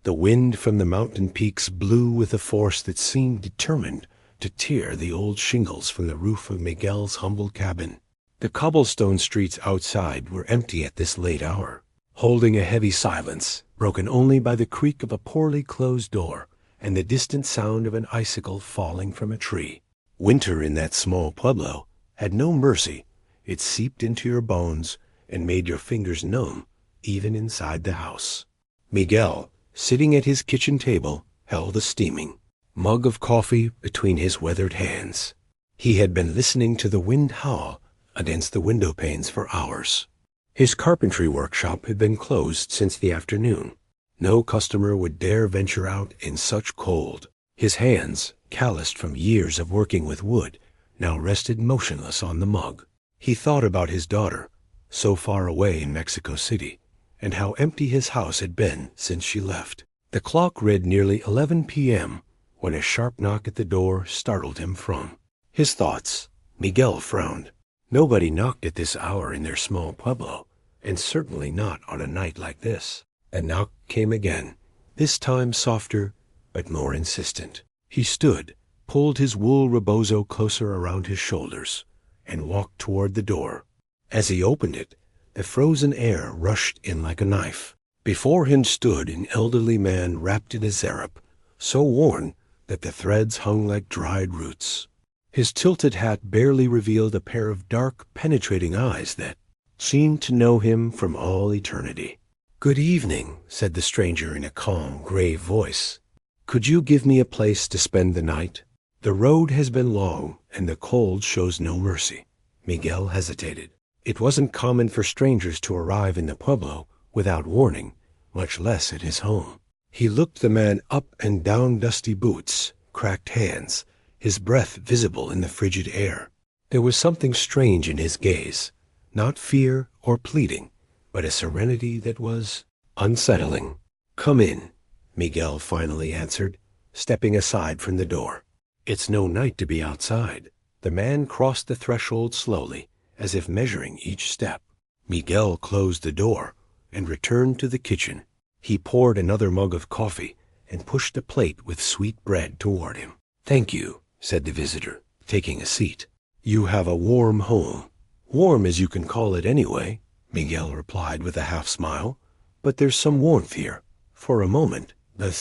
The wind from the mountain peaks blew with a force that seemed determined to tear the old shingles from the roof of Miguel's humble cabin. The cobblestone streets outside were empty at this late hour, holding a heavy silence, broken only by the creak of a poorly closed door and the distant sound of an icicle falling from a tree. Winter in that small pueblo had no mercy. It seeped into your bones and made your fingers numb, even inside the house. Miguel, sitting at his kitchen table, held a steaming mug of coffee between his weathered hands. He had been listening to the wind howl against the window panes for hours. His carpentry workshop had been closed since the afternoon. No customer would dare venture out in such cold. His hands, calloused from years of working with wood, now rested motionless on the mug. He thought about his daughter, so far away in Mexico City, and how empty his house had been since she left. The clock read nearly 11 p.m. when a sharp knock at the door startled him from his thoughts. Miguel frowned. Nobody knocked at this hour in their small pueblo, and certainly not on a night like this. A knock came again, this time softer but more insistent. He stood, pulled his wool rebozo closer around his shoulders, and walked toward the door. As he opened it, the frozen air rushed in like a knife. Before him stood an elderly man wrapped in a zarap, so worn that the threads hung like dried roots. His tilted hat barely revealed a pair of dark, penetrating eyes that seemed to know him from all eternity. "Good evening," said the stranger in a calm, grave voice. "Could you give me a place to spend the night? The road has been long, and the cold shows no mercy." Miguel hesitated. It wasn't common for strangers to arrive in the pueblo without warning, much less at his home. He looked the man up and down dusty boots, cracked hands, his breath visible in the frigid air. There was something strange in his gaze, not fear or pleading, but a serenity that was unsettling. "Come in," Miguel finally answered, stepping aside from the door. "It's no night to be outside." The man crossed the threshold slowly, as if measuring each step. Miguel closed the door and returned to the kitchen. He poured another mug of coffee and pushed a plate with sweet bread toward him. "Thank you," said the visitor, taking a seat. "You have a warm home." "Warm as you can call it anyway," Miguel replied with a half-smile. "But there's some warmth here." For a moment, the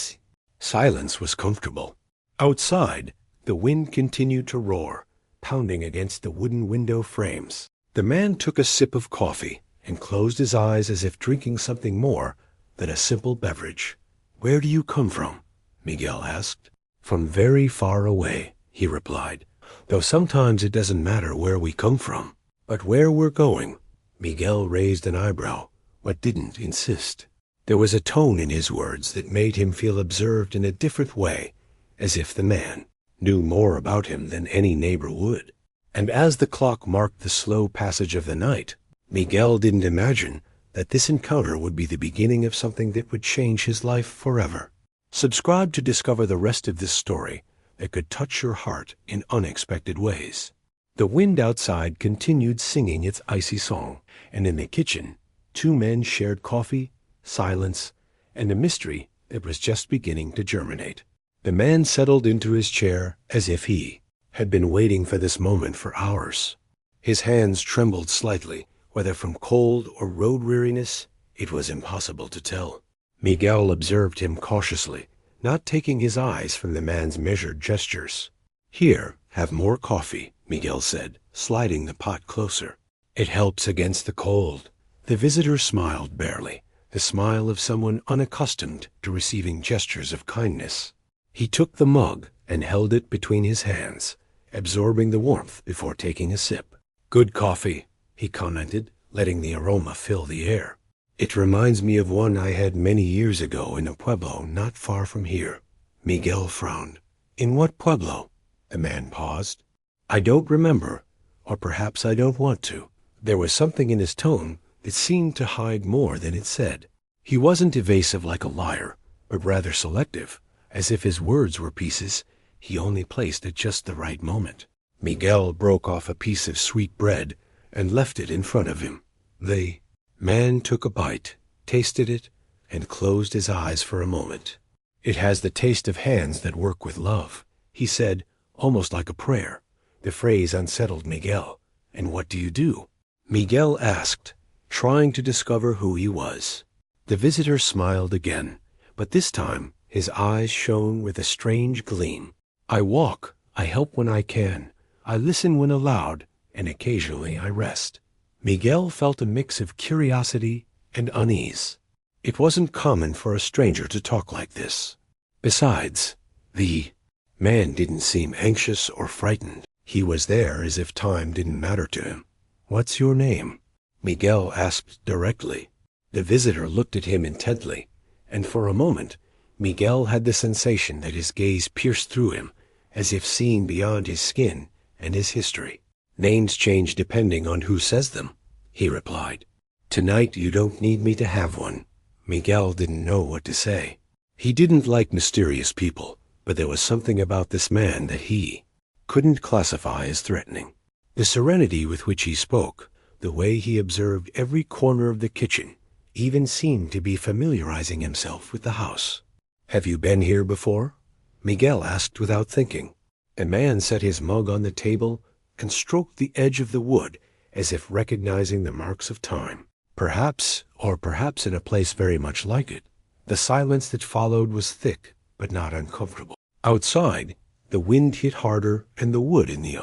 silence was comfortable. Outside, the wind continued to roar, pounding against the wooden window frames. The man took a sip of coffee and closed his eyes as if drinking something more than a simple beverage. "Where do you come from?" Miguel asked. "From very far away," he replied, "though sometimes it doesn't matter where we come from, but where we're going." Miguel raised an eyebrow, but didn't insist. There was a tone in his words that made him feel observed in a different way, as if the man knew more about him than any neighbor would. And as the clock marked the slow passage of the night, Miguel didn't imagine that this encounter would be the beginning of something that would change his life forever. Subscribe to discover the rest of this story that could touch your heart in unexpected ways. The wind outside continued singing its icy song, and in the kitchen, two men shared coffee, silence, and a mystery that was just beginning to germinate. The man settled into his chair as if he had been waiting for this moment for hours. His hands trembled slightly, whether from cold or road weariness, it was impossible to tell. Miguel observed him cautiously, not taking his eyes from the man's measured gestures. "Here, have more coffee," Miguel said, sliding the pot closer. "It helps against the cold." The visitor smiled barely, the smile of someone unaccustomed to receiving gestures of kindness. He took the mug and held it between his hands, absorbing the warmth before taking a sip. "Good coffee," he commented, letting the aroma fill the air. "It reminds me of one I had many years ago in a pueblo not far from here." Miguel frowned. "In what pueblo?" The man paused. "I don't remember, or perhaps I don't want to." There was something in his tone that seemed to hide more than it said. He wasn't evasive like a liar, but rather selective, as if his words were pieces he only placed at just the right moment. Miguel broke off a piece of sweet bread and left it in front of him. The man took a bite, tasted it, and closed his eyes for a moment. "It has the taste of hands that work with love," he said, almost like a prayer. The phrase unsettled Miguel. "And what do you do?" Miguel asked, trying to discover who he was. The visitor smiled again, but this time his eyes shone with a strange gleam. "I walk, I help when I can, I listen when allowed, and occasionally I rest." Miguel felt a mix of curiosity and unease. It wasn't common for a stranger to talk like this. Besides, the man didn't seem anxious or frightened. He was there as if time didn't matter to him. "What's your name?" Miguel asked directly. The visitor looked at him intently, and for a moment Miguel had the sensation that his gaze pierced through him, as if seeing beyond his skin and his history. "Names change depending on who says them," he replied. "Tonight you don't need me to have one." Miguel didn't know what to say. He didn't like mysterious people, but there was something about this man that he couldn't classify as threatening. The serenity with which he spoke, the way he observed every corner of the kitchen, even seemed to be familiarizing himself with the house. "Have you been here before?" Miguel asked without thinking. The man set his mug on the table and stroked the edge of the wood as if recognizing the marks of time. "Perhaps, or perhaps in a place very much like it." The silence that followed was thick, but not uncomfortable. Outside, the wind hit harder and the wood in the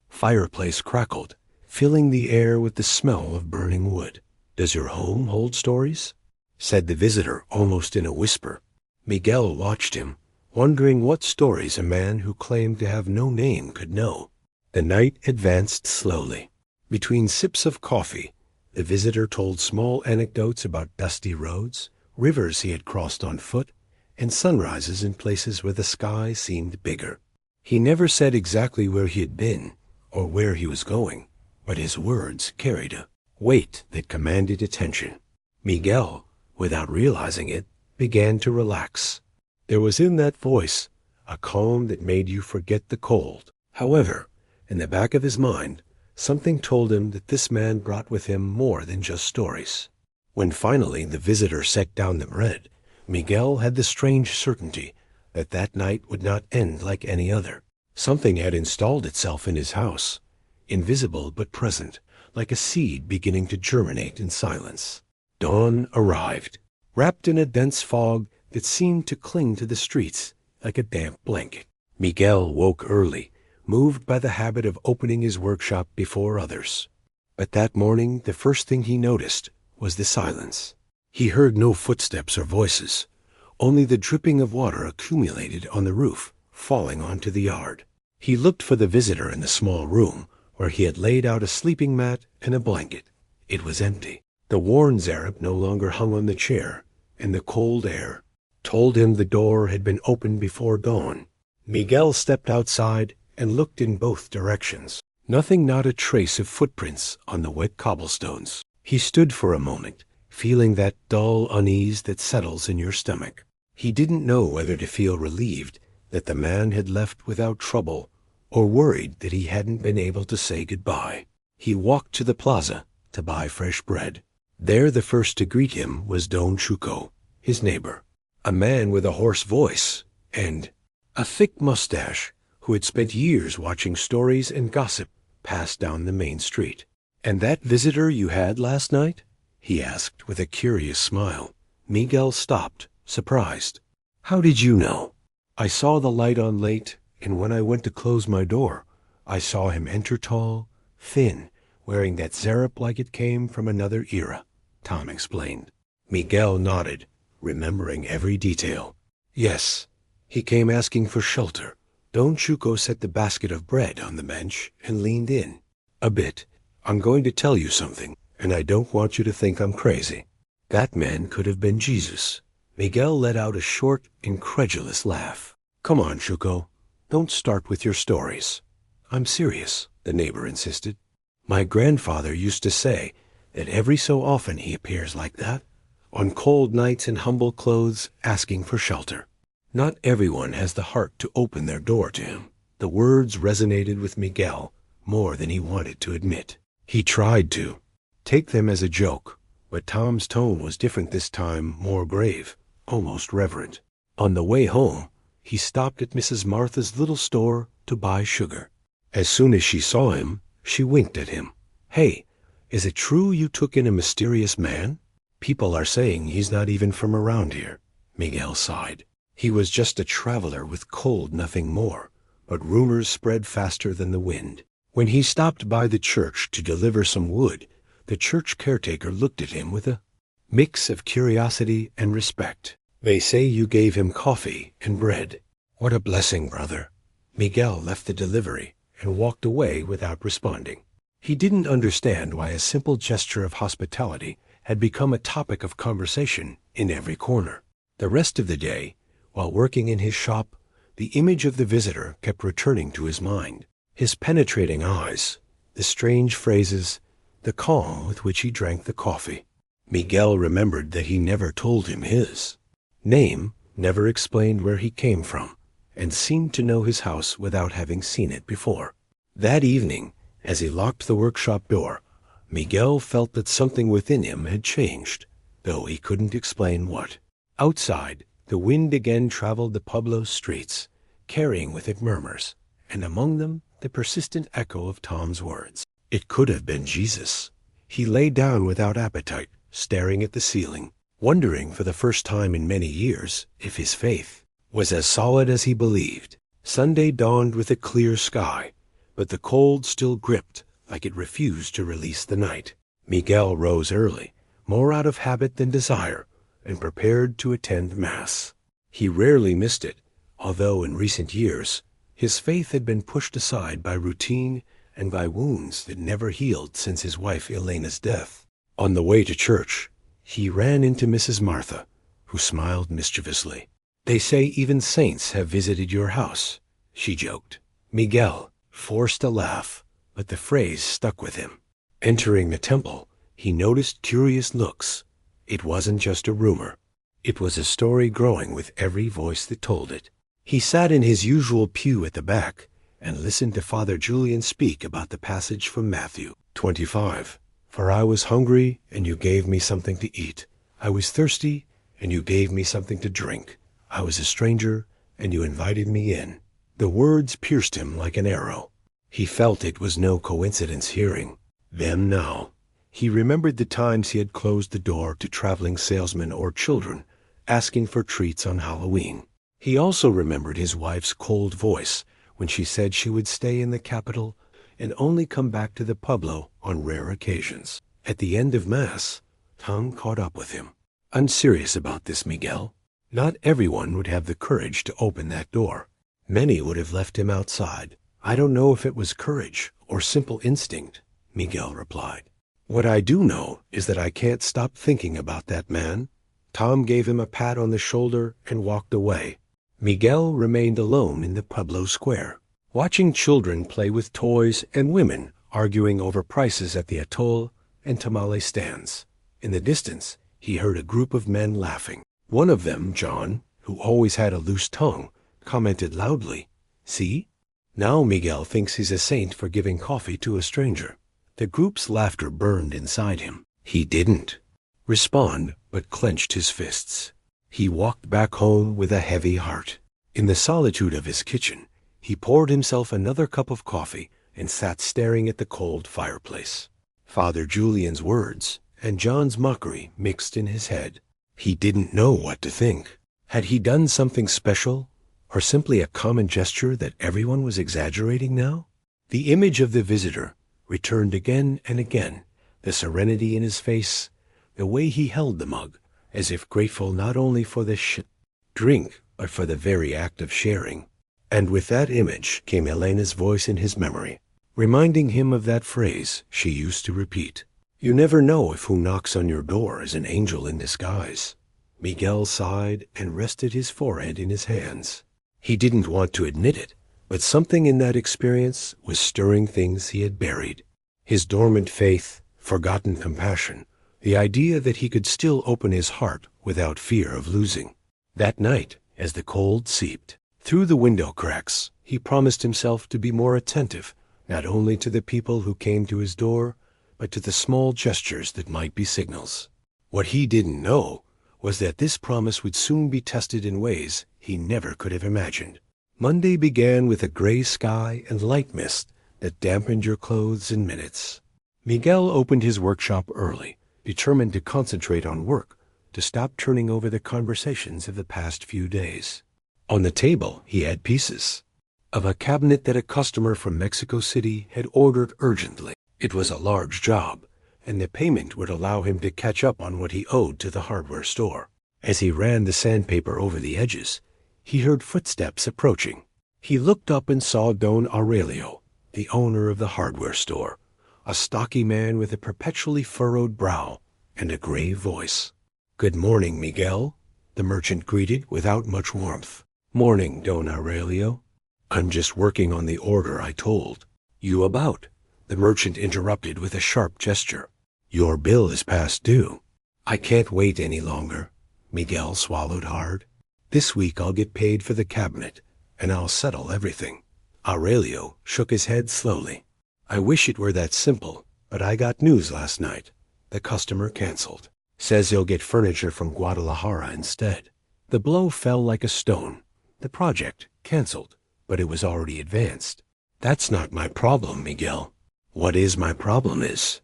fireplace crackled, filling the air with the smell of burning wood. "Does your home hold stories?" said the visitor almost in a whisper. Miguel watched him, wondering what stories a man who claimed to have no name could know. The night advanced slowly. Between sips of coffee, the visitor told small anecdotes about dusty roads, rivers he had crossed on foot, and sunrises in places where the sky seemed bigger. He never said exactly where he had been or where he was going, but his words carried a weight that commanded attention. Miguel, without realizing it, began to relax. There was in that voice a calm that made you forget the cold. However, in the back of his mind, something told him that this man brought with him more than just stories. When finally the visitor set down the bread, Miguel had the strange certainty that that night would not end like any other. Something had installed itself in his house, invisible but present, like a seed beginning to germinate in silence. Dawn arrived, wrapped in a dense fog that seemed to cling to the streets like a damp blanket. Miguel woke early, moved by the habit of opening his workshop before others. But that morning the first thing he noticed was the silence. He heard no footsteps or voices, only the dripping of water accumulated on the roof, falling onto the yard. He looked for the visitor in the small room, where he had laid out a sleeping mat and a blanket. It was empty. The worn Zareb no longer hung on the chair, and the cold air told him the door had been opened before dawn. Miguel stepped outside and looked in both directions. Nothing, not a trace of footprints on the wet cobblestones. He stood for a moment, feeling that dull unease that settles in your stomach. He didn't know whether to feel relieved that the man had left without trouble, or worried that he hadn't been able to say goodbye. He walked to the plaza to buy fresh bread. There the first to greet him was Don Chuco, his neighbor, a man with a hoarse voice and a thick mustache who had spent years watching stories and gossip pass down the main street. "And that visitor you had last night?" he asked with a curious smile. Miguel stopped, surprised. "How did you know?" "I saw the light on late, and when I went to close my door, I saw him enter tall, thin, wearing that Zareb like it came from another era," Tom explained. Miguel nodded, remembering every detail. "Yes, he came asking for shelter." Don Chuco set the basket of bread on the bench and leaned in. "A bit. I'm going to tell you something, and I don't want you to think I'm crazy." That man could have been Jesus. Miguel let out a short, incredulous laugh. "Come on, Chuco. Don't start with your stories." "I'm serious," the neighbor insisted. "My grandfather used to say that every so often he appears like that, on cold nights in humble clothes, asking for shelter. Not everyone has the heart to open their door to him." The words resonated with Miguel more than he wanted to admit. He tried to take them as a joke, But Tom's tone was different this time, more grave, almost reverent. On the way home, he stopped at Mrs. Martha's little store to buy sugar. As soon as she saw him, she winked at him. "Hey, is it true you took in a mysterious man? People are saying he's not even from around here." Miguel sighed. He was just a traveler with cold, nothing more, but rumors spread faster than the wind. When he stopped by the church to deliver some wood, the church caretaker looked at him with a mix of curiosity and respect. "They say you gave him coffee and bread." "What a blessing, brother." Miguel left the delivery and walked away without responding. He didn't understand why a simple gesture of hospitality had become a topic of conversation in every corner. The rest of the day, while working in his shop, the image of the visitor kept returning to his mind. His penetrating eyes, the strange phrases, the calm with which he drank the coffee. Miguel remembered that he never told him his name, never explained where he came from, and seemed to know his house without having seen it before. That evening, as he locked the workshop door, Miguel felt that something within him had changed, though he couldn't explain what. Outside, the wind again traveled the Pueblo streets, carrying with it murmurs, and among them the persistent echo of Tom's words. It could have been Jesus. He lay down without appetite, staring at the ceiling, wondering for the first time in many years if his faith was as solid as he believed. Sunday dawned with a clear sky, but the cold still gripped like it refused to release the night. Miguel rose early, more out of habit than desire, and prepared to attend Mass. He rarely missed it, although in recent years his faith had been pushed aside by routine and by wounds that never healed since his wife Elena's death. On the way to church, he ran into Mrs. Martha, who smiled mischievously. "They say even saints have visited your house," she joked. Miguel forced a laugh, but the phrase stuck with him. Entering the temple, he noticed curious looks. It wasn't just a rumor. It was a story growing with every voice that told it. He sat in his usual pew at the back and listened to Father Julian speak about the passage from Matthew 25. "For I was hungry, and you gave me something to eat. I was thirsty, and you gave me something to drink. I was a stranger, and you invited me in." The words pierced him like an arrow. He felt it was no coincidence hearing them now. He remembered the times he had closed the door to traveling salesmen or children asking for treats on Halloween. He also remembered his wife's cold voice when she said she would stay in the capital and only come back to the Pueblo on rare occasions. At the end of Mass, Tom caught up with him. "I'm serious about this, Miguel. Not everyone would have the courage to open that door. Many would have left him outside." "I don't know if it was courage or simple instinct," Miguel replied. "What I do know is that I can't stop thinking about that man." Tom gave him a pat on the shoulder and walked away. Miguel remained alone in the Pueblo Square, watching children play with toys and women arguing over prices at the atoll and tamale stands. In the distance, he heard a group of men laughing. One of them, John, who always had a loose tongue, commented loudly, "See? Now Miguel thinks he's a saint for giving coffee to a stranger." The group's laughter burned inside him. He didn't respond, but clenched his fists. He walked back home with a heavy heart. In the solitude of his kitchen, he poured himself another cup of coffee and sat staring at the cold fireplace. Father Julian's words and John's mockery mixed in his head. He didn't know what to think. Had he done something special, or simply a common gesture that everyone was exaggerating now? The image of the visitor returned again and again, the serenity in his face, the way he held the mug, as if grateful not only for the drink, but for the very act of sharing. And with that image came Elena's voice in his memory, reminding him of that phrase she used to repeat. "You never know if who knocks on your door is an angel in disguise." Miguel sighed and rested his forehead in his hands. He didn't want to admit it, but something in that experience was stirring things he had buried. His dormant faith, forgotten compassion, the idea that he could still open his heart without fear of losing. That night, as the cold seeped through the window cracks, he promised himself to be more attentive, not only to the people who came to his door, but to the small gestures that might be signals. What he didn't know was that this promise would soon be tested in ways he never could have imagined. Monday began with a gray sky and light mist that dampened your clothes in minutes. Miguel opened his workshop early, determined to concentrate on work, to stop turning over the conversations of the past few days. On the table, he had pieces of a cabinet that a customer from Mexico City had ordered urgently. It was a large job, and the payment would allow him to catch up on what he owed to the hardware store. As he ran the sandpaper over the edges, he heard footsteps approaching. He looked up and saw Don Aurelio, the owner of the hardware store, a stocky man with a perpetually furrowed brow and a grave voice. "Good morning, Miguel," the merchant greeted without much warmth. "Morning, Don Aurelio. I'm just working on the order I told you about," the merchant interrupted with a sharp gesture. "Your bill is past due." "I can't wait any longer." Miguel swallowed hard. "This week I'll get paid for the cabinet, and I'll settle everything." Aurelio shook his head slowly. "I wish it were that simple, but I got news last night. The customer canceled. Says he'll get furniture from Guadalajara instead." The blow fell like a stone. The project canceled, but it was already advanced. "That's not my problem, Miguel. What is my problem is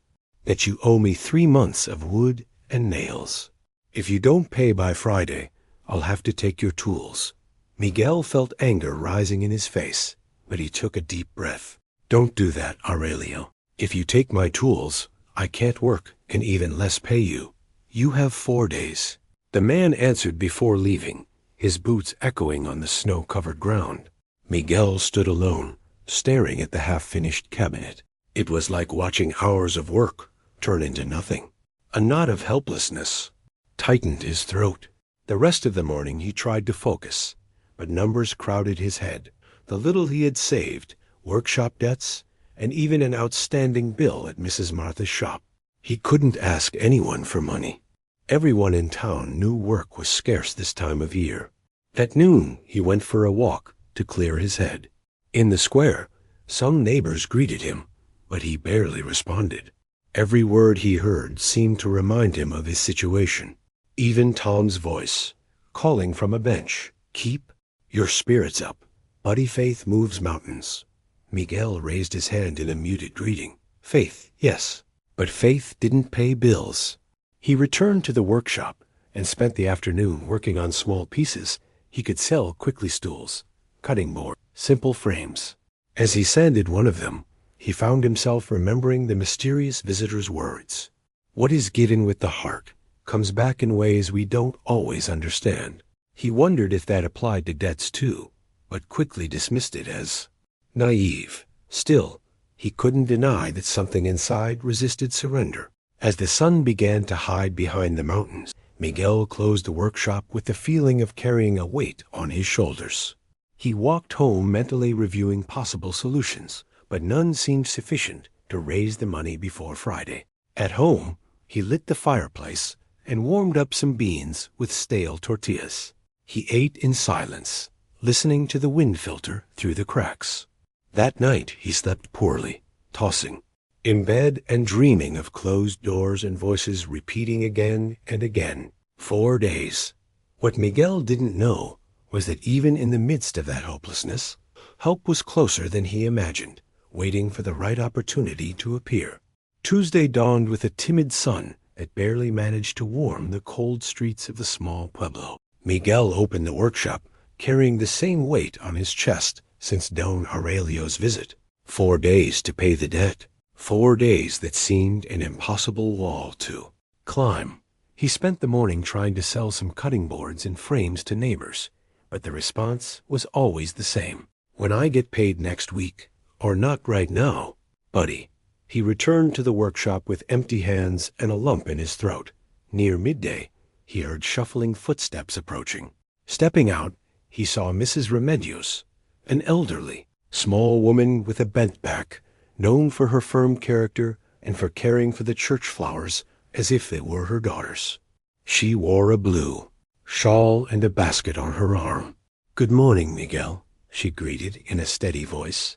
that you owe me 3 months of wood and nails. If you don't pay by Friday, I'll have to take your tools." Miguel felt anger rising in his face, but he took a deep breath. "Don't do that, Aurelio. If you take my tools, I can't work and even less pay you. You have 4 days. The man answered before leaving, his boots echoing on the snow-covered ground. Miguel stood alone, staring at the half-finished cabinet. It was like watching hours of work turn into nothing. A knot of helplessness tightened his throat. The rest of the morning he tried to focus, but numbers crowded his head. The little he had saved, workshop debts, and even an outstanding bill at Mrs. Martha's shop. He couldn't ask anyone for money. Everyone in town knew work was scarce this time of year. At noon he went for a walk to clear his head. In the square, some neighbors greeted him, but he barely responded. Every word he heard seemed to remind him of his situation. Even Tom's voice, calling from a bench, "Keep your spirits up. Buddy Faith moves mountains." Miguel raised his hand in a muted greeting. Faith, yes, but faith didn't pay bills. He returned to the workshop and spent the afternoon working on small pieces he could sell quickly: stools, cutting board, simple frames. As he sanded one of them, he found himself remembering the mysterious visitor's words. What is given with the heart comes back in ways we don't always understand. He wondered if that applied to debts too, but quickly dismissed it as naive. Still, he couldn't deny that something inside resisted surrender. As the sun began to hide behind the mountains, Miguel closed the workshop with the feeling of carrying a weight on his shoulders. He walked home mentally reviewing possible solutions, but none seemed sufficient to raise the money before Friday. At home, he lit the fireplace and warmed up some beans with stale tortillas. He ate in silence, listening to the wind filter through the cracks. That night he slept poorly, tossing in bed and dreaming of closed doors and voices repeating again and again. 4 days. What Miguel didn't know was that even in the midst of that hopelessness, help was closer than he imagined, waiting for the right opportunity to appear. Tuesday dawned with a timid sun that barely managed to warm the cold streets of the small pueblo. Miguel opened the workshop, carrying the same weight on his chest since Don Aurelio's visit. 4 days to pay the debt. 4 days that seemed an impossible wall to climb. He spent the morning trying to sell some cutting boards and frames to neighbors, but the response was always the same. "When I get paid next week, or not right now, buddy." He returned to the workshop with empty hands and a lump in his throat. Near midday, he heard shuffling footsteps approaching. Stepping out, he saw Mrs. Remedios, an elderly, small woman with a bent back, known for her firm character and for caring for the church flowers as if they were her daughters. She wore a blue shawl and a basket on her arm. "Good morning, Miguel," she greeted in a steady voice.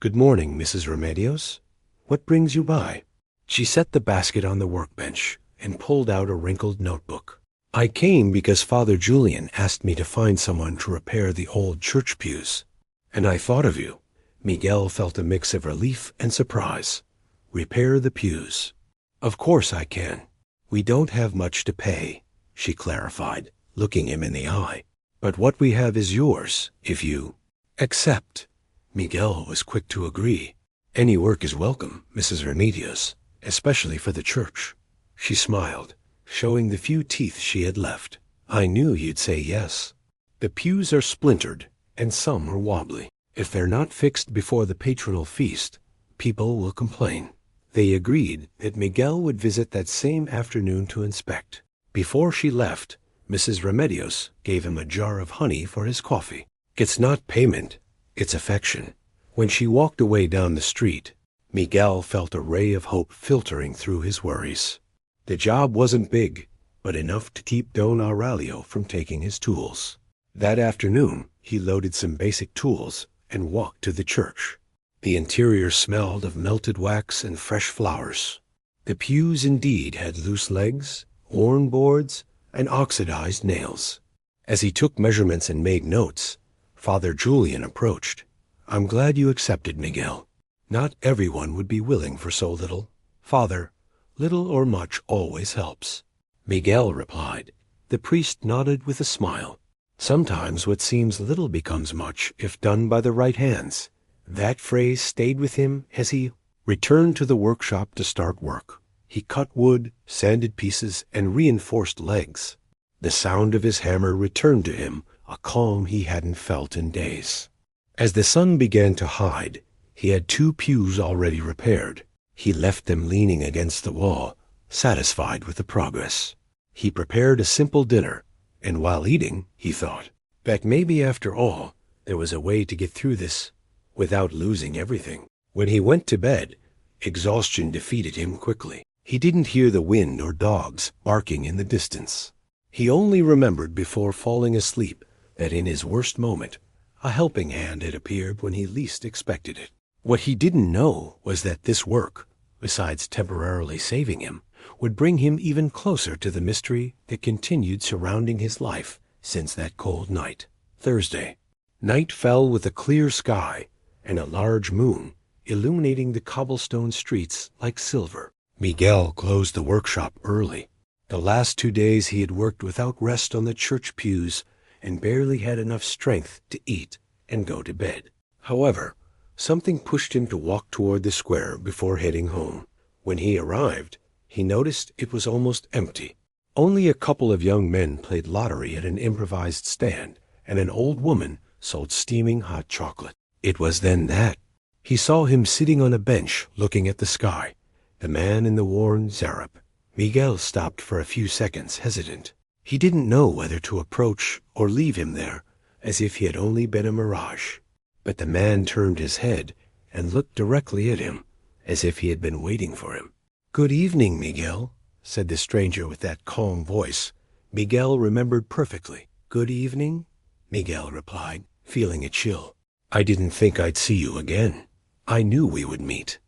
"Good morning, Mrs. Remedios. What brings you by?" She set the basket on the workbench and pulled out a wrinkled notebook. "I came because Father Julian asked me to find someone to repair the old church pews. And I thought of you." Miguel felt a mix of relief and surprise. "Repair the pews." "Of course I can. We don't have much to pay," she clarified, looking him in the eye. "But what we have is yours, if you accept." Miguel was quick to agree. "Any work is welcome, Mrs. Remedios, especially for the church." She smiled, showing the few teeth she had left. "I knew you'd say yes. The pews are splintered, and some are wobbly. If they're not fixed before the patronal feast, people will complain." They agreed that Miguel would visit that same afternoon to inspect. Before she left, Mrs. Remedios gave him a jar of honey for his coffee. "It's not payment, it's affection." When she walked away down the street, Miguel felt a ray of hope filtering through his worries. The job wasn't big, but enough to keep Don Aurelio from taking his tools. That afternoon, he loaded some basic tools and walked to the church. The interior smelled of melted wax and fresh flowers. The pews indeed had loose legs, worn boards, and oxidized nails. As he took measurements and made notes, Father Julian approached. "I'm glad you accepted, Miguel. Not everyone would be willing for so little. Father, little or much always helps." Miguel replied. The priest nodded with a smile. "Sometimes what seems little becomes much if done by the right hands." That phrase stayed with him as he returned to the workshop to start work. He cut wood, sanded pieces, and reinforced legs. The sound of his hammer returned to him, a calm he hadn't felt in days. As the sun began to hide, he had 2 pews already repaired. He left them leaning against the wall, satisfied with the progress. He prepared a simple dinner, and while eating, he thought that maybe after all, there was a way to get through this without losing everything. When he went to bed, exhaustion defeated him quickly. He didn't hear the wind or dogs barking in the distance. He only remembered before falling asleep that in his worst moment, a helping hand had appeared when he least expected it. What he didn't know was that this work, besides temporarily saving him, would bring him even closer to the mystery that continued surrounding his life since that cold night. Thursday. Night fell with a clear sky and a large moon, illuminating the cobblestone streets like silver. Miguel closed the workshop early. The last 2 days he had worked without rest on the church pews and barely had enough strength to eat and go to bed. However, something pushed him to walk toward the square before heading home. When he arrived, he noticed it was almost empty. Only a couple of young men played lottery at an improvised stand, and an old woman sold steaming hot chocolate. It was then that he saw him sitting on a bench looking at the sky, the man in the worn zarap. Miguel stopped for a few seconds, hesitant. He didn't know whether to approach or leave him there, as if he had only been a mirage. But the man turned his head and looked directly at him, as if he had been waiting for him. "Good evening, Miguel," said the stranger with that calm voice Miguel remembered perfectly. "Good evening," Miguel replied, feeling a chill. "I didn't think I'd see you again. I knew we would meet."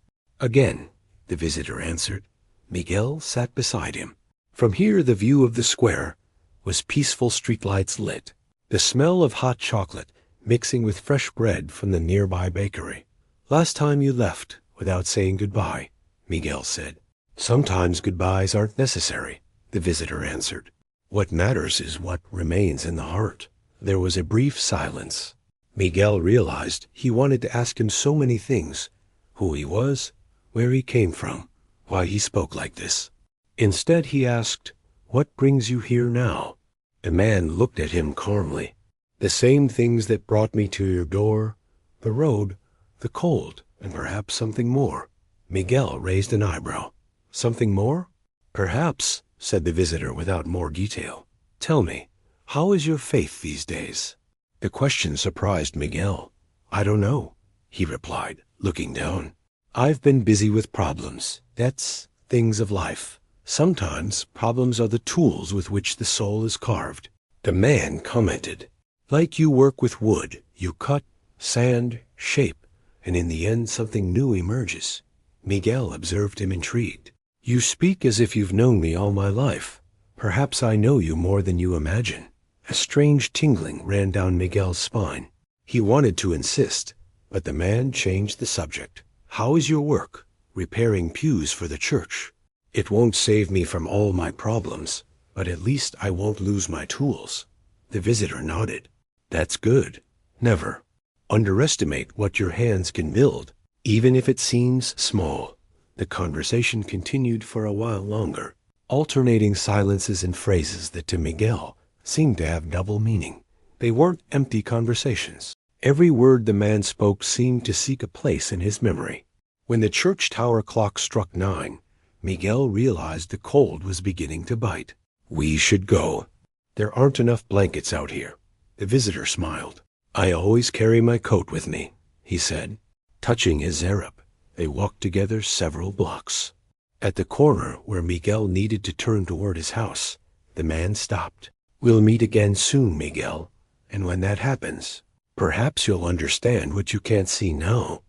"Again," the visitor answered. Miguel sat beside him. From here the view of the square was peaceful, streetlights lit, the smell of hot chocolate mixing with fresh bread from the nearby bakery. "Last time you left without saying goodbye," Miguel said. "Sometimes goodbyes aren't necessary," the visitor answered. "What matters is what remains in the heart." There was a brief silence. Miguel realized he wanted to ask him so many things: who he was, where he came from, why he spoke like this. Instead he asked, "What brings you here now?" The man looked at him calmly. "The same things that brought me to your door, the road, the cold, and perhaps something more." Miguel raised an eyebrow. "Something more?" "Perhaps," said the visitor without more detail. "Tell me, how is your faith these days?" The question surprised Miguel. "I don't know," he replied, looking down. "I've been busy with problems, debts, things of life. Sometimes problems are the tools with which the soul is carved." The man commented, "Like you work with wood, you cut, sand, shape, and in the end something new emerges." Miguel observed him intrigued. You speak as if you've known me all my life. Perhaps I know you more than you imagine. A strange tingling ran down Miguel's spine. He wanted to insist, but the man changed the subject. How is your work? Repairing pews for the church. It won't save me from all my problems, but at least I won't lose my tools. The visitor nodded. That's good. Never underestimate what your hands can build, even if it seems small. The conversation continued for a while longer, alternating silences and phrases that to Miguel seemed to have double meaning. They weren't empty conversations. Every word the man spoke seemed to seek a place in his memory. When the church tower clock struck 9, Miguel realized the cold was beginning to bite. We should go. There aren't enough blankets out here. The visitor smiled. I always carry my coat with me, he said. Touching his Arab, they walked together several blocks. At the corner where Miguel needed to turn toward his house, the man stopped. We'll meet again soon, Miguel, and when that happens, perhaps you'll understand what you can't see now.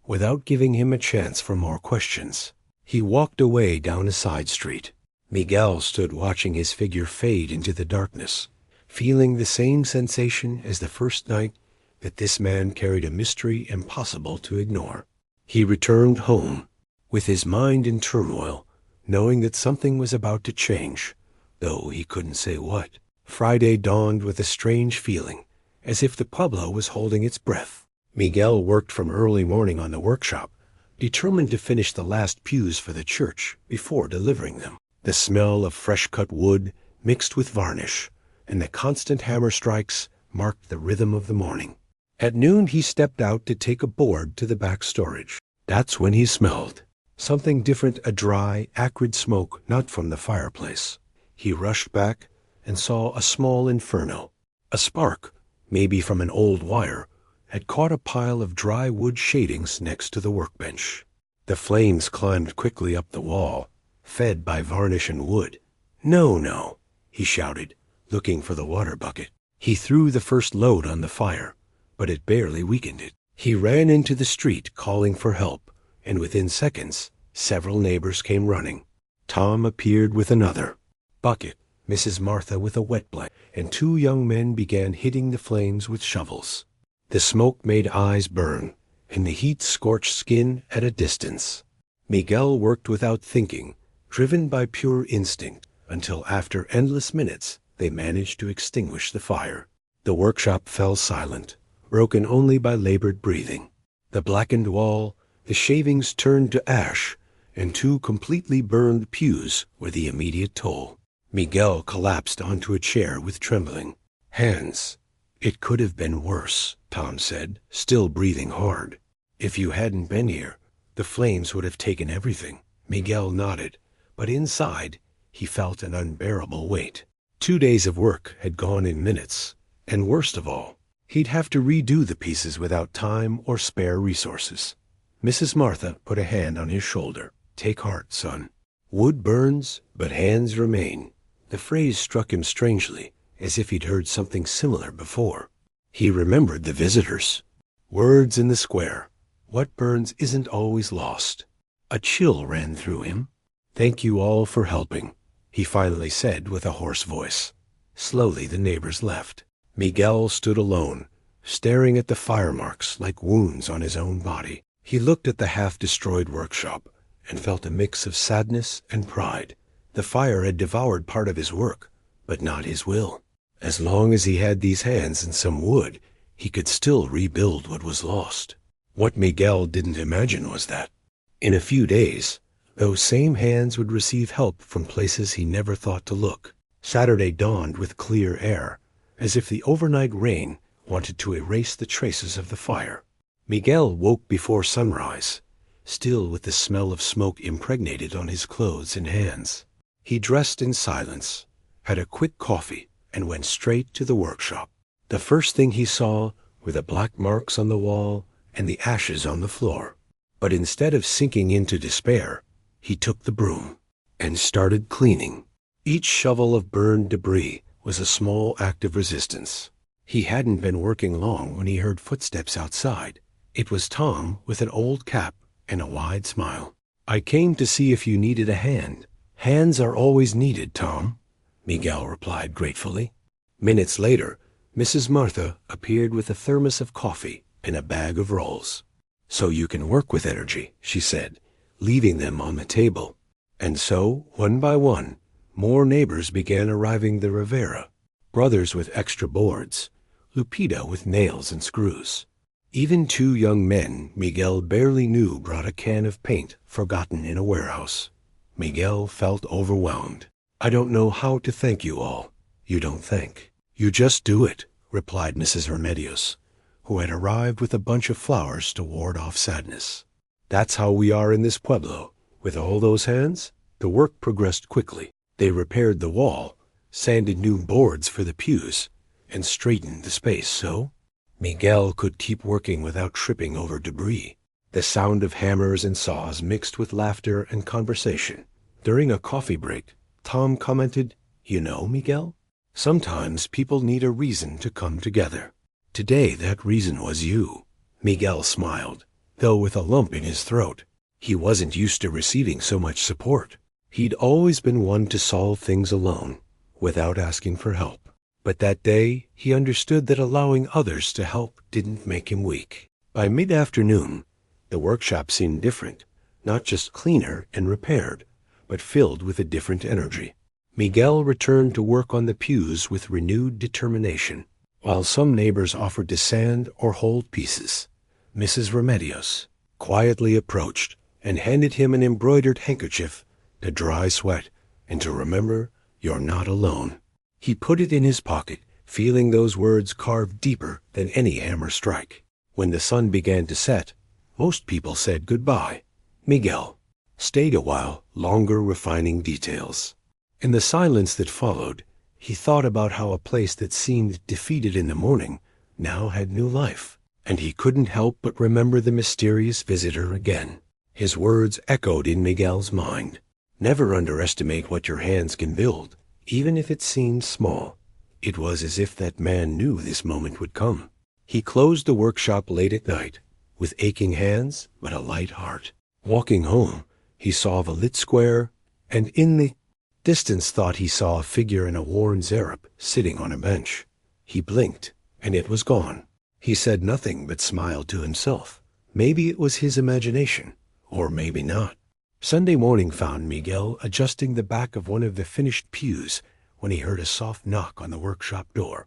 Without giving him a chance for more questions, he walked away down a side street. Miguel stood watching his figure fade into the darkness, feeling the same sensation as the first night that this man carried a mystery impossible to ignore. He returned home, with his mind in turmoil, knowing that something was about to change, though he couldn't say what. Friday dawned with a strange feeling, as if the pueblo was holding its breath. Miguel worked from early morning on the workshop, determined to finish the last pews for the church before delivering them. The smell of fresh-cut wood mixed with varnish, and the constant hammer strikes marked the rhythm of the morning. At noon he stepped out to take a board to the back storage. That's when he smelled something different, a dry, acrid smoke not from the fireplace. He rushed back and saw a small inferno. A spark, maybe from an old wire, had caught a pile of dry wood shadings next to the workbench. The flames climbed quickly up the wall, fed by varnish and wood. No, no, he shouted, looking for the water bucket. He threw the first load on the fire, but it barely weakened it. He ran into the street calling for help, and within seconds, several neighbors came running. Tom appeared with another bucket, Mrs. Martha with a wet blanket, and 2 young men began hitting the flames with shovels. The smoke made eyes burn, and the heat scorched skin at a distance. Miguel worked without thinking, driven by pure instinct, until after endless minutes they managed to extinguish the fire. The workshop fell silent, broken only by labored breathing. The blackened wall, the shavings turned to ash, and 2 completely burned pews were the immediate toll. Miguel collapsed onto a chair with trembling hands. It could have been worse, Tom said, still breathing hard. If you hadn't been here, the flames would have taken everything. Miguel nodded, but inside he felt an unbearable weight. 2 days of work had gone in minutes, and worst of all, he'd have to redo the pieces without time or spare resources. Mrs. Martha put a hand on his shoulder. Take heart, son. Wood burns, but hands remain. The phrase struck him strangely, as if he'd heard something similar before. He remembered the visitors. Words in the square. What burns isn't always lost. A chill ran through him. Thank you all for helping, he finally said with a hoarse voice. Slowly the neighbors left. Miguel stood alone, staring at the fire marks like wounds on his own body. He looked at the half-destroyed workshop and felt a mix of sadness and pride. The fire had devoured part of his work, but not his will. As long as he had these hands and some wood, he could still rebuild what was lost. What Miguel didn't imagine was that, in a few days, those same hands would receive help from places he never thought to look. Saturday dawned with clear air, as if the overnight rain wanted to erase the traces of the fire. Miguel woke before sunrise, still with the smell of smoke impregnated on his clothes and hands. He dressed in silence, had a quick coffee, and went straight to the workshop. The first thing he saw were the black marks on the wall and the ashes on the floor. But instead of sinking into despair, he took the broom and started cleaning. Each shovel of burned debris was a small act of resistance. He hadn't been working long when he heard footsteps outside. It was Tom with an old cap and a wide smile. I came to see if you needed a hand. Hands are always needed, Tom, Miguel replied gratefully. Minutes later, Mrs. Martha appeared with a thermos of coffee and a bag of rolls. So you can work with energy, she said, leaving them on the table. And so, one by one, more neighbors began arriving the Rivera. Brothers with extra boards, Lupita with nails and screws. Even two young men Miguel barely knew brought a can of paint forgotten in a warehouse. Miguel felt overwhelmed. I don't know how to thank you all. You don't think. You just do it, replied Mrs. Remedios, who had arrived with a bunch of flowers to ward off sadness. That's how we are in this pueblo. With all those hands, the work progressed quickly. They repaired the wall, sanded new boards for the pews, and straightened the space so Miguel could keep working without tripping over debris. The sound of hammers and saws mixed with laughter and conversation. During a coffee break, Tom commented, You know, Miguel, sometimes people need a reason to come together. Today that reason was you. Miguel smiled, though with a lump in his throat. He wasn't used to receiving so much support. He'd always been one to solve things alone, without asking for help. But that day, he understood that allowing others to help didn't make him weak. By mid-afternoon, the workshop seemed different, not just cleaner and repaired, but filled with a different energy. Miguel returned to work on the pews with renewed determination. While some neighbors offered to sand or hold pieces, Mrs. Remedios quietly approached and handed him an embroidered handkerchief to dry sweat and to remember you're not alone. He put it in his pocket, feeling those words carved deeper than any hammer strike. When the sun began to set, most people said goodbye. Miguel stayed a while longer, refining details. In the silence that followed, he thought about how a place that seemed defeated in the morning now had new life, and he couldn't help but remember the mysterious visitor again. His words echoed in Miguel's mind. Never underestimate what your hands can build, even if it seems small. It was as if that man knew this moment would come. He closed the workshop late at night, with aching hands but a light heart. Walking home, he saw the lit square, and in the distance thought he saw a figure in a worn zarep sitting on a bench. He blinked, and it was gone. He said nothing but smiled to himself. Maybe it was his imagination, or maybe not. Sunday morning found Miguel adjusting the back of one of the finished pews when he heard a soft knock on the workshop door.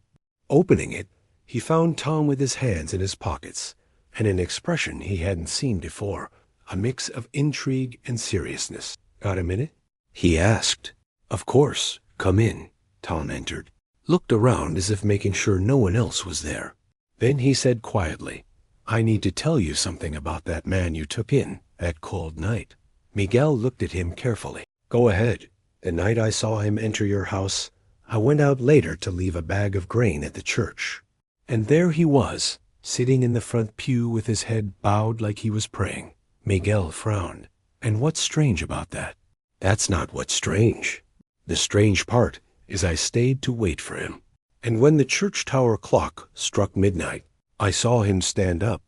Opening it, he found Tom with his hands in his pockets, and an expression he hadn't seen before, a mix of intrigue and seriousness. Got a minute? He asked. Of course. Come in. Tom entered, looked around as if making sure no one else was there. Then he said quietly, I need to tell you something about that man you took in that cold night. Miguel looked at him carefully. Go ahead. The night I saw him enter your house, I went out later to leave a bag of grain at the church. And there he was, sitting in the front pew with his head bowed like he was praying. Miguel frowned. And what's strange about that? That's not what's strange. The strange part is I stayed to wait for him. And when the church tower clock struck midnight, I saw him stand up,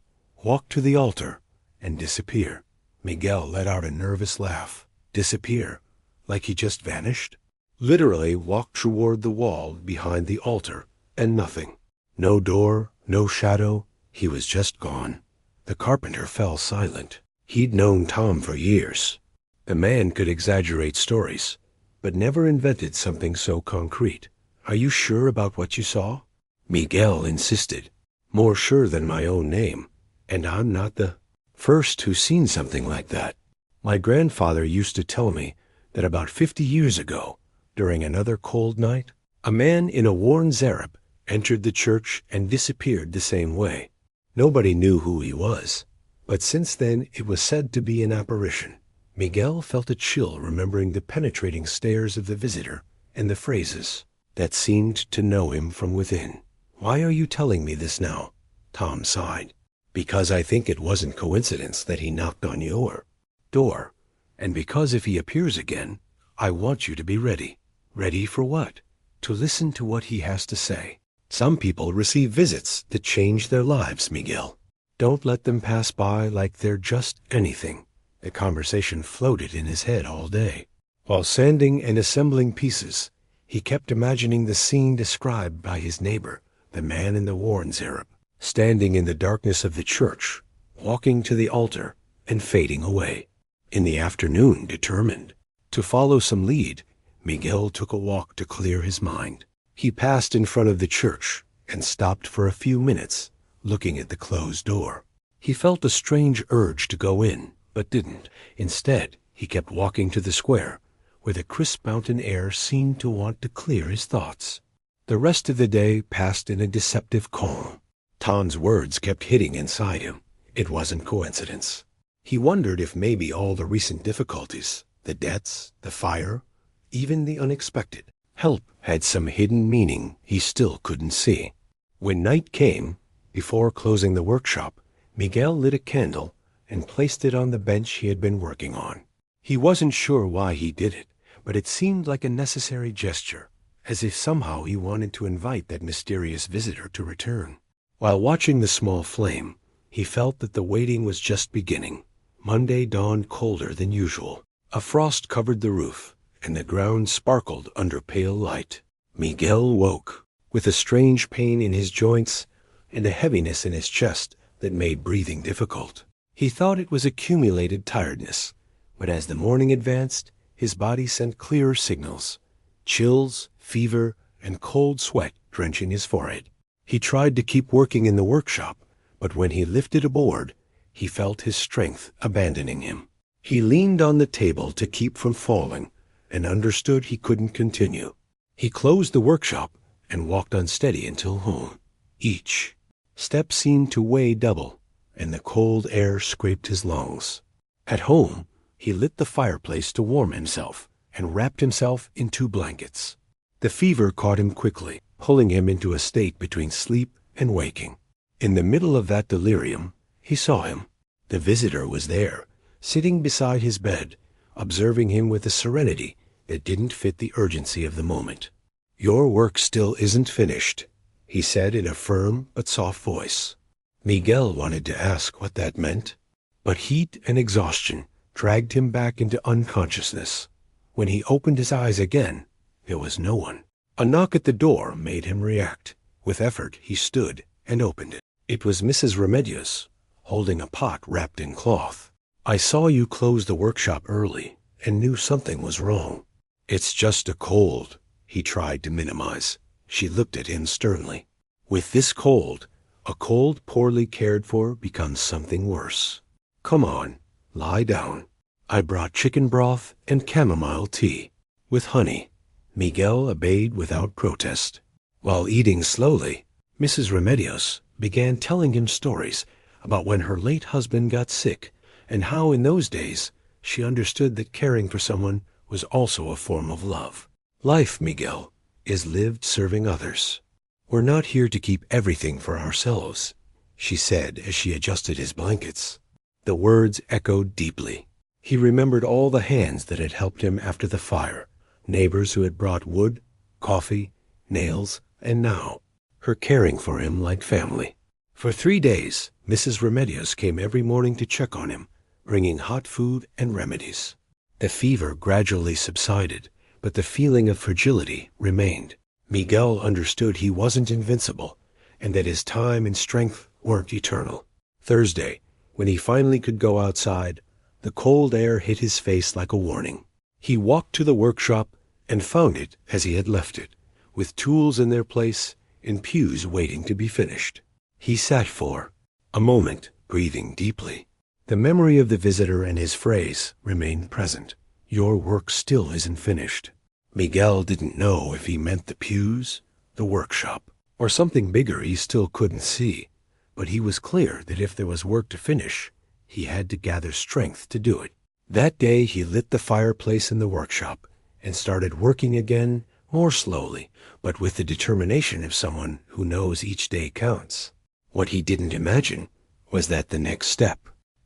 walk to the altar, and disappear. Miguel let out a nervous laugh. Disappear? Like he just vanished? Literally walked toward the wall behind the altar, and nothing. No door, no shadow. He was just gone. The carpenter fell silent. He'd known Tom for years. The man could exaggerate stories, but never invented something so concrete. Are you sure about what you saw? Miguel insisted. More sure than my own name. And I'm not the first who's seen something like that. My grandfather used to tell me that about 50 years ago, during another cold night, a man in a worn zarep entered the church and disappeared the same way. Nobody knew who he was, but since then it was said to be an apparition. Miguel felt a chill remembering the penetrating stares of the visitor and the phrases that seemed to know him from within. Why are you telling me this now? Tom sighed. Because I think it wasn't coincidence that he knocked on your door. And because if he appears again, I want you to be ready. Ready for what? To listen to what he has to say. Some people receive visits that change their lives, Miguel. Don't let them pass by like they're just anything. The conversation floated in his head all day. While sanding and assembling pieces, he kept imagining the scene described by his neighbor, the man in the worn Arab, standing in the darkness of the church, walking to the altar, and fading away. In the afternoon, determined to follow some lead, Miguel took a walk to clear his mind. He passed in front of the church and stopped for a few minutes, looking at the closed door. He felt a strange urge to go in, but didn't. Instead, he kept walking to the square, where the crisp mountain air seemed to want to clear his thoughts. The rest of the day passed in a deceptive calm. Tan's words kept hitting inside him. It wasn't coincidence. He wondered if maybe all the recent difficulties, the debts, the fire, even the unexpected help had some hidden meaning he still couldn't see. When night came, before closing the workshop, Miguel lit a candle and placed it on the bench he had been working on. He wasn't sure why he did it, but it seemed like a necessary gesture, as if somehow he wanted to invite that mysterious visitor to return. While watching the small flame, he felt that the waiting was just beginning. Monday dawned colder than usual. A frost covered the roof, and the ground sparkled under pale light. Miguel woke, with a strange pain in his joints and a heaviness in his chest that made breathing difficult. He thought it was accumulated tiredness, but as the morning advanced, his body sent clearer signals: chills, fever, and cold sweat drenching his forehead. He tried to keep working in the workshop, but when he lifted a board, he felt his strength abandoning him. He leaned on the table to keep from falling and understood he couldn't continue. He closed the workshop and walked unsteady until home. Each step seemed to weigh double, and the cold air scraped his lungs. At home, he lit the fireplace to warm himself and wrapped himself in 2 blankets. The fever caught him quickly, pulling him into a state between sleep and waking. In the middle of that delirium, he saw him. The visitor was there, sitting beside his bed, observing him with a serenity that didn't fit the urgency of the moment. "Your work still isn't finished," he said in a firm but soft voice. Miguel wanted to ask what that meant, but heat and exhaustion dragged him back into unconsciousness. When he opened his eyes again, there was no one. A knock at the door made him react. With effort, he stood and opened it. It was Mrs. Remedios, holding a pot wrapped in cloth. "I saw you close the workshop early and knew something was wrong." "It's just a cold," he tried to minimize. She looked at him sternly. "With this cold, a cold poorly cared for becomes something worse. Come on, lie down. I brought chicken broth and chamomile tea with honey." Miguel obeyed without protest. While eating slowly, Mrs. Remedios began telling him stories about when her late husband got sick and how in those days she understood that caring for someone was also a form of love. "Life, Miguel, is lived serving others. We're not here to keep everything for ourselves," she said as she adjusted his blankets. The words echoed deeply. He remembered all the hands that had helped him after the fire, neighbors who had brought wood, coffee, nails, and now her caring for him like family. For 3 days, Mrs. Remedios came every morning to check on him, bringing hot food and remedies. The fever gradually subsided, but the feeling of fragility remained. Miguel understood he wasn't invincible, and that his time and strength weren't eternal. Thursday, when he finally could go outside, the cold air hit his face like a warning. He walked to the workshop and found it as he had left it, with tools in their place and pews waiting to be finished. He sat for a moment, breathing deeply. The memory of the visitor and his phrase remained present. "Your work still isn't finished." Miguel didn't know if he meant the pews, the workshop, or something bigger he still couldn't see, but he was clear that if there was work to finish, he had to gather strength to do it. That day he lit the fireplace in the workshop and started working again, more slowly, but with the determination of someone who knows each day counts. What he didn't imagine was that the next step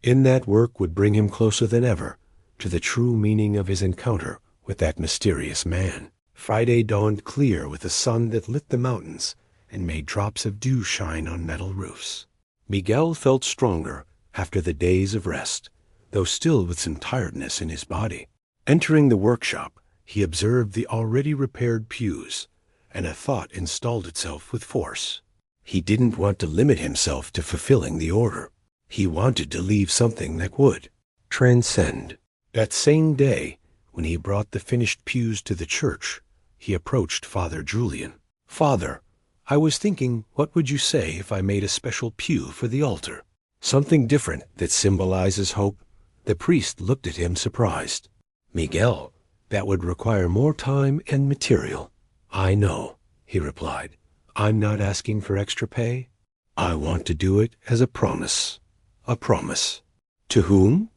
in that work would bring him closer than ever to the true meaning of his encounter with that mysterious man. Friday dawned clear with a sun that lit the mountains and made drops of dew shine on metal roofs. Miguel felt stronger after the days of rest, though still with some tiredness in his body. Entering the workshop, he observed the already repaired pews, and a thought installed itself with force. He didn't want to limit himself to fulfilling the order. He wanted to leave something that would transcend. That same day, when he brought the finished pews to the church, he approached Father Julian. "Father, I was thinking, what would you say if I made a special pew for the altar? Something different that symbolizes hope?" The priest looked at him surprised. "Miguel, that would require more time and material." "I know," he replied. "I'm not asking for extra pay. I want to do it as a promise." "A promise? To whom?"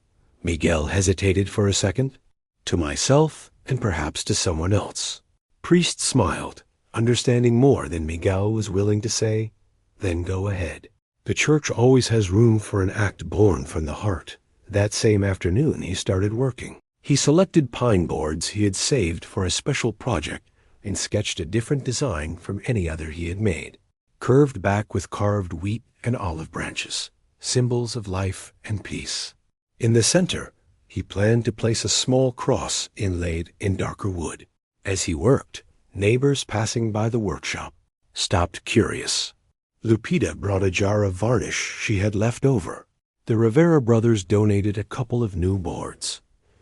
Miguel hesitated for a second. "To myself and perhaps to someone else." Priest smiled, understanding more than Miguel was willing to say. "Then go ahead. The church always has room for an act born from the heart." That same afternoon he started working. He selected pine boards he had saved for a special project and sketched a different design from any other he had made. Curved back with carved wheat and olive branches, symbols of life and peace. In the center, he planned to place a small cross inlaid in darker wood. As he worked, neighbors passing by the workshop stopped curious. Lupita brought a jar of varnish she had left over. The Rivera brothers donated a couple of new boards.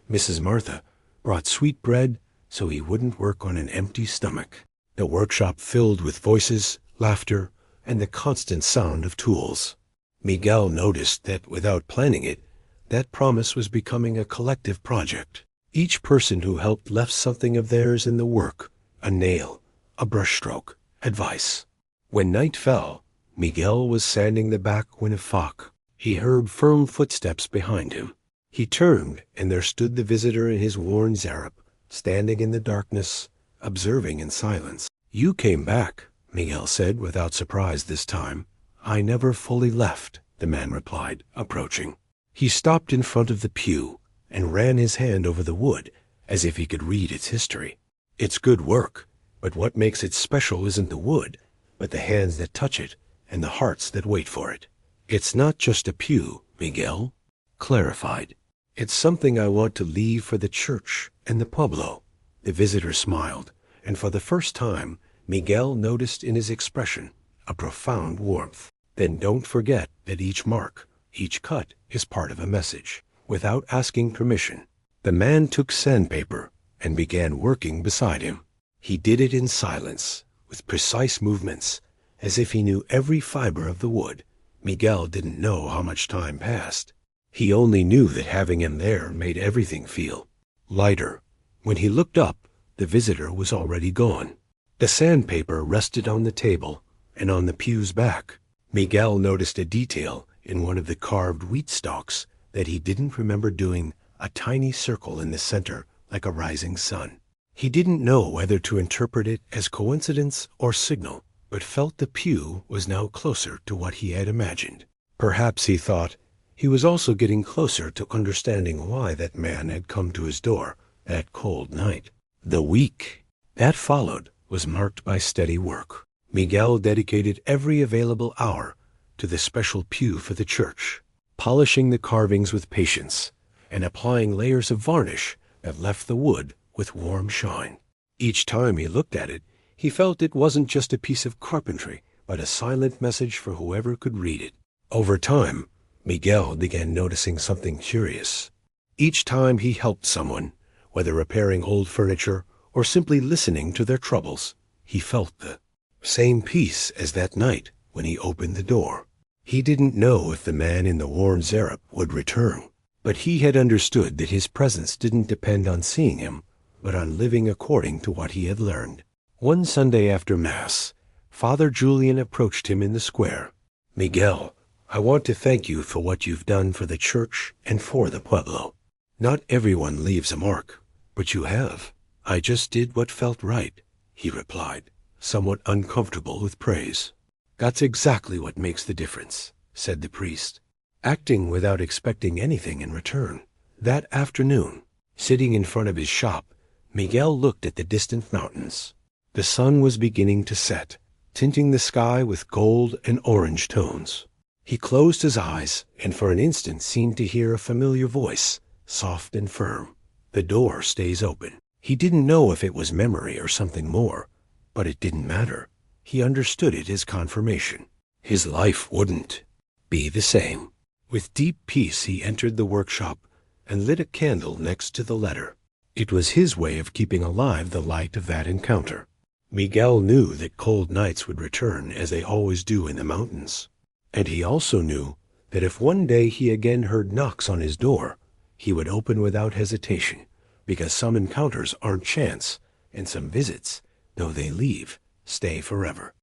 Mrs. Martha brought sweet bread so he wouldn't work on an empty stomach. The workshop filled with voices, laughter, and the constant sound of tools. Miguel noticed that without planning it, that promise was becoming a collective project. Each person who helped left something of theirs in the work: a nail, a brushstroke, advice. When night fell, Miguel was sanding the back window fock. He heard firm footsteps behind him. He turned, and there stood the visitor in his worn zarap, standing in the darkness, observing in silence. "You came back," Miguel said without surprise this time. "I never fully left," the man replied, approaching. He stopped in front of the pew and ran his hand over the wood as if he could read its history. "It's good work, but what makes it special isn't the wood, but the hands that touch it and the hearts that wait for it. It's not just a pew," Miguel clarified. "It's something I want to leave for the church and the pueblo." The visitor smiled, and for the first time, Miguel noticed in his expression a profound warmth. "Then don't forget that each mark, each cut, is part of a message." Without asking permission, the man took sandpaper and began working beside him. He did it in silence, with precise movements, as if he knew every fiber of the wood. Miguel didn't know how much time passed. He only knew that having him there made everything feel lighter. When he looked up, the visitor was already gone. The sandpaper rested on the table and on the pew's back. Miguel noticed a detail in one of the carved wheat stalks that he didn't remember doing: a tiny circle in the center like a rising sun. He didn't know whether to interpret it as coincidence or signal, but felt the pew was now closer to what he had imagined. Perhaps, he thought, he was also getting closer to understanding why that man had come to his door that cold night. The week that followed was marked by steady work. Miguel dedicated every available hour to the special pew for the church, polishing the carvings with patience and applying layers of varnish that left the wood with warm shine. Each time he looked at it, he felt it wasn't just a piece of carpentry, but a silent message for whoever could read it. Over time, Miguel began noticing something curious. Each time he helped someone, whether repairing old furniture or simply listening to their troubles, he felt the same peace as that night when he opened the door. He didn't know if the man in the worn zarap would return, but he had understood that his presence didn't depend on seeing him, but on living according to what he had learned. One Sunday after Mass, Father Julian approached him in the square. "Miguel, I want to thank you for what you've done for the church and for the pueblo. Not everyone leaves a mark, but you have." "I just did what felt right," he replied, somewhat uncomfortable with praise. "That's exactly what makes the difference," said the priest, acting without expecting anything in return. That afternoon, sitting in front of his shop, Miguel looked at the distant mountains. The sun was beginning to set, tinting the sky with gold and orange tones. He closed his eyes and for an instant seemed to hear a familiar voice, soft and firm. The door stays open. He didn't know if it was memory or something more, but it didn't matter. He understood it as confirmation. His life wouldn't be the same. With deep peace he entered the workshop and lit a candle next to the letter. It was his way of keeping alive the light of that encounter. Miguel knew that cold nights would return as they always do in the mountains. And he also knew that if one day he again heard knocks on his door, he would open without hesitation, because some encounters aren't chance, and some visits, though they leave, stay forever.